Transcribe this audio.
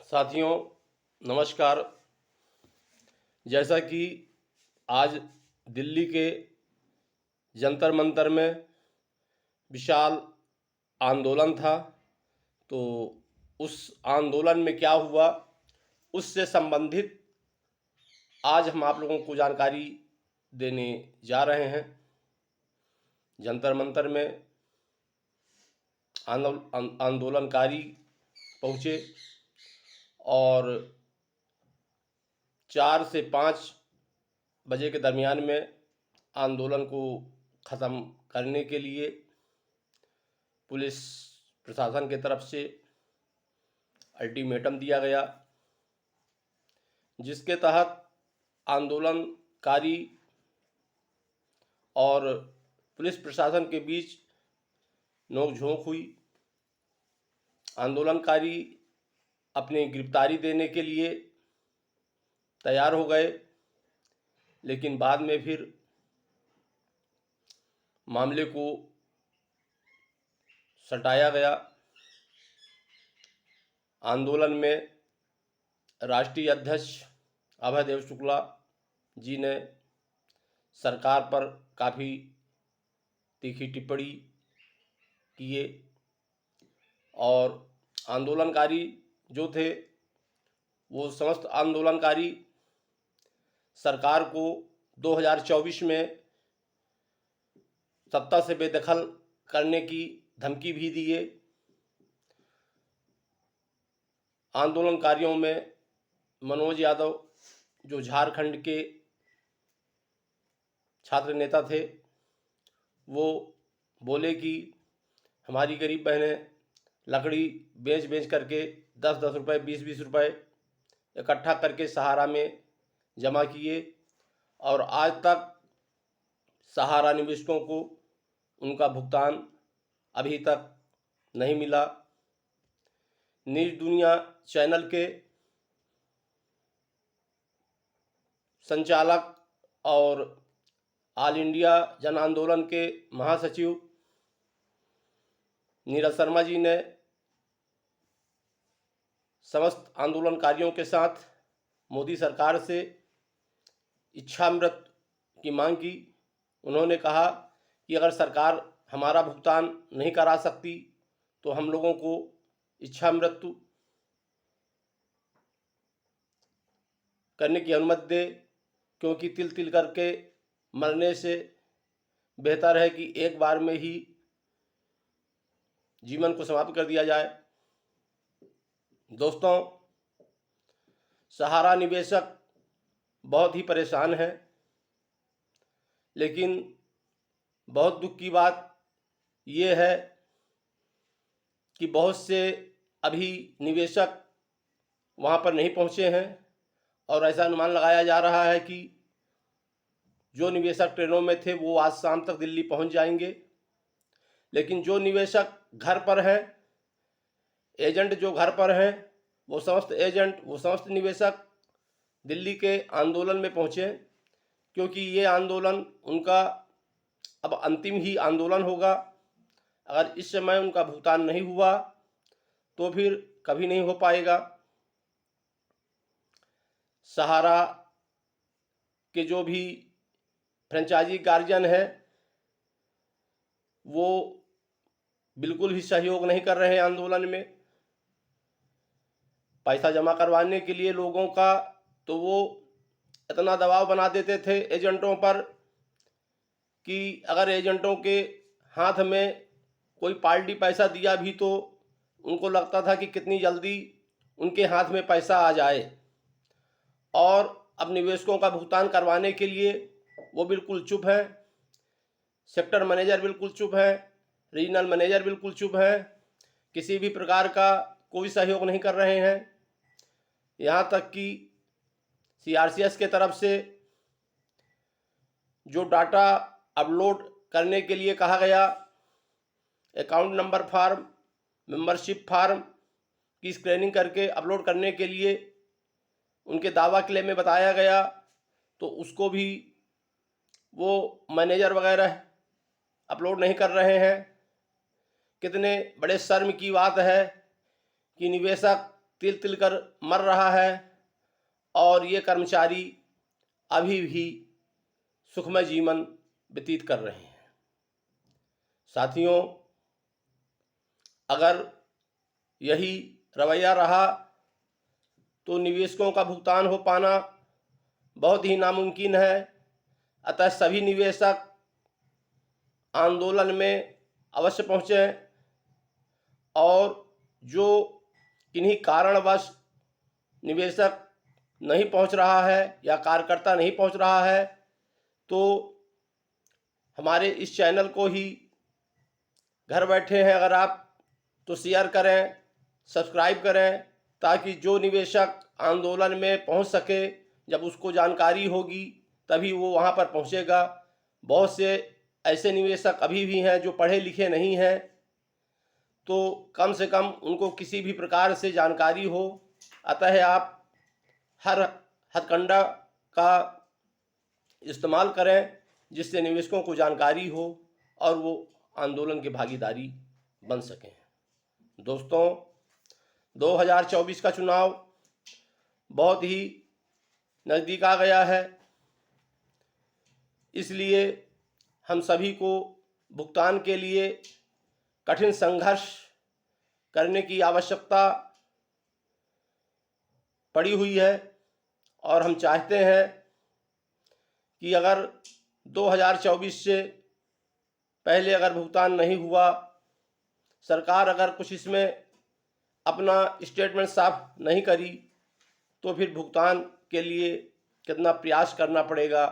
साथियों नमस्कार। जैसा कि आज दिल्ली के जंतर मंतर में विशाल आंदोलन था, तो उस आंदोलन में क्या हुआ उससे संबंधित आज हम आप लोगों को जानकारी देने जा रहे हैं। जंतर मंतर में आंदोलनकारी पहुँचे और 4 से 5 बजे के दरमियान में आंदोलन को ख़त्म करने के लिए पुलिस प्रशासन की तरफ से अल्टीमेटम दिया गया, जिसके तहत आंदोलनकारी और पुलिस प्रशासन के बीच नोक-झोंक हुई। आंदोलनकारी अपनी गिरफ्तारी देने के लिए तैयार हो गए, लेकिन बाद में फिर मामले को सटाया गया। आंदोलन में राष्ट्रीय अध्यक्ष अभयदेव शुक्ला जी ने सरकार पर काफ़ी तीखी टिप्पणी किए और आंदोलनकारी जो थे वो समस्त आंदोलनकारी सरकार को 2024 में सत्ता से बेदखल करने की धमकी भी दिए। आंदोलनकारियों में मनोज यादव जो झारखंड के छात्र नेता थे, वो बोले कि हमारी गरीब बहनें लकड़ी बेच करके 10-10 रुपये 20-20 रुपये इकट्ठा करके सहारा में जमा किए और आज तक सहारा निवेशकों को उनका भुगतान अभी तक नहीं मिला। न्यूज़ दुनिया चैनल के संचालक और ऑल इंडिया जन आंदोलन के महासचिव नीरज शर्मा जी ने समस्त आंदोलनकारियों के साथ मोदी सरकार से इच्छा मृत्यु की मांग की। उन्होंने कहा कि अगर सरकार हमारा भुगतान नहीं करा सकती तो हम लोगों को इच्छा मृत्यु करने की अनुमति दे, क्योंकि तिल तिल करके मरने से बेहतर है कि एक बार में ही जीवन को समाप्त कर दिया जाए। दोस्तों, सहारा निवेशक बहुत ही परेशान हैं, लेकिन बहुत दुख की बात यह है कि बहुत से अभी निवेशक वहां पर नहीं पहुंचे हैं और ऐसा अनुमान लगाया जा रहा है कि जो निवेशक ट्रेनों में थे वो आज शाम तक दिल्ली पहुंच जाएंगे। लेकिन जो निवेशक घर पर हैं, एजेंट जो घर पर हैं, वो समस्त निवेशक दिल्ली के आंदोलन में पहुंचे, क्योंकि ये आंदोलन उनका अब अंतिम ही आंदोलन होगा। अगर इस समय उनका भुगतान नहीं हुआ तो फिर कभी नहीं हो पाएगा। सहारा के जो भी फ्रेंचाइजी गार्जियन है वो बिल्कुल भी सहयोग नहीं कर रहे हैं आंदोलन में। पैसा जमा करवाने के लिए लोगों का तो वो इतना दबाव बना देते थे एजेंटों पर कि अगर एजेंटों के हाथ में कोई पार्टी पैसा दिया भी तो उनको लगता था कि कितनी जल्दी उनके हाथ में पैसा आ जाए। और अब निवेशकों का भुगतान करवाने के लिए वो बिल्कुल चुप हैं। सेक्टर मैनेजर बिल्कुल चुप हैं, रीजनल मैनेजर बिल्कुल चुप हैं, किसी भी प्रकार का कोई सहयोग नहीं कर रहे हैं। यहाँ तक कि CRCS के तरफ से जो डाटा अपलोड करने के लिए कहा गया, account number form, membership form की स्कैनिंग करके अपलोड करने के लिए उनके दावा क्लेम में बताया गया, तो उसको भी वो मैनेजर वगैरह अपलोड नहीं कर रहे हैं। कितने बड़े शर्म की बात है कि निवेशक तिल तिल कर मर रहा है और ये कर्मचारी अभी भी सुखमय जीवन व्यतीत कर रहे हैं। साथियों, अगर यही रवैया रहा तो निवेशकों का भुगतान हो पाना बहुत ही नामुमकिन है। अतः सभी निवेशक आंदोलन में अवश्य पहुँचें और जो किन्हीं कारणवश निवेशक नहीं पहुँच रहा है या कार्यकर्ता नहीं पहुँच रहा है तो हमारे इस चैनल को ही घर बैठे हैं अगर आप तो शेयर करें, सब्सक्राइब करें, ताकि जो निवेशक आंदोलन में पहुंच सके, जब उसको जानकारी होगी तभी वो वहां पर पहुंचेगा। बहुत से ऐसे निवेशक अभी भी हैं जो पढ़े लिखे नहीं हैं, तो कम से कम उनको किसी भी प्रकार से जानकारी हो। अतः आप हर हथकंडा का इस्तेमाल करें जिससे निवेशकों को जानकारी हो और वो आंदोलन की भागीदारी बन सकें। दोस्तों, 2024 का चुनाव बहुत ही नज़दीक आ गया है, इसलिए हम सभी को भुगतान के लिए कठिन संघर्ष करने की आवश्यकता पड़ी हुई है और हम चाहते हैं कि अगर 2024 से पहले अगर भुगतान नहीं हुआ, सरकार अगर कुछ इसमें अपना स्टेटमेंट साफ नहीं करी, तो फिर भुगतान के लिए कितना प्रयास करना पड़ेगा